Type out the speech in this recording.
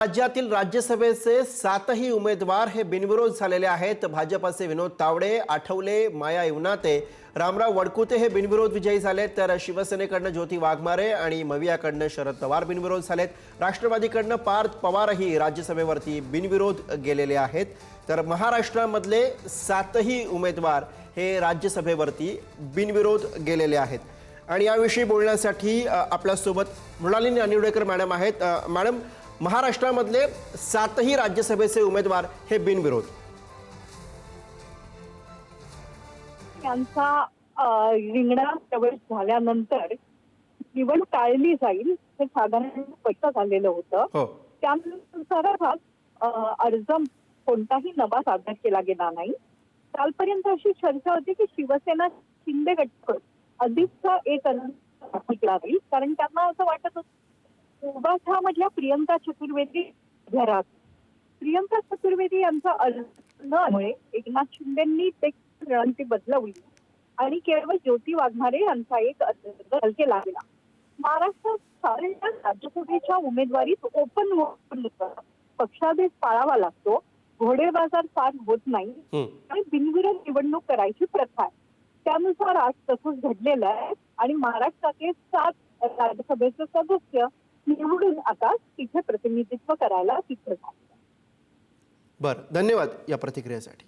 राज्यातील राज्यसभेचे 7ही उमेदवार हे बिनविरोध झालेले आहेत। भाजपचे विनोद तावडे, आठवले, माया युनाते, रामराव वडकुते हे बिनविरोध विजयी झालेत, तर शिवसेनेकडनं ज्योती वाघमारे आणि मवियाकडनं शरद पवार बिनविरोध झालेत। राष्ट्रवादीकडनं पार्थ पवारही राज्यसभेवरती बिनविरोध गेलेले आहेत। तर महाराष्ट्रामधले 7ही उमेदवार हे राज्यसभेवरती बिनविरोध गेलेले आहेत। आणि याविषयी बोलण्यासाठी आपल्यासोबत मृणालिनी अनिवडेकर मॅडम आहेत। मॅडम, महाराष्ट्रामधले 7ही राज्यसभेचे उमेदवार हे बिनविरोध यांचा रिंगणात प्रवेश झाल्यानंतर निवड टाळली जाईल हे साधारण स्पष्ट झालेलं होतं। हो, त्यानुसार अर्ज कोणताही नवा सादर केला गेला नाही। कालपर्यंत अशी चर्चा होती की शिवसेना शिंदे गट अधिकचा एक अर्ज दाखल होईल, कारण त्यांना असं वाटत होतं मधल्या प्रियंका चतुर्वेदी घरात प्रियंका चतुर्वेदी यांचा अर्ज नमुळे एकनाथ शिंदेंनी ते रणनीती बदलवली आणि केवळ ज्योती वाघमारे यांचा एक अर्ज केला गेला। महाराष्ट्रात राज्यसभेच्या उमेदवारीत ओपन पक्षादेश पाळावा लागतो, घोडेबाजार फार होत नाही आणि बिनविरोध निवडणूक करायची प्रथा आहे। त्यानुसार आज तसंच घडलेलं आहे आणि महाराष्ट्रातले 7 राज्यसभेचे सदस्य निवडून आता तिथे प्रतिनिधित्व करायला तिथे जातात। बरं, धन्यवाद या प्रतिक्रियेसाठी।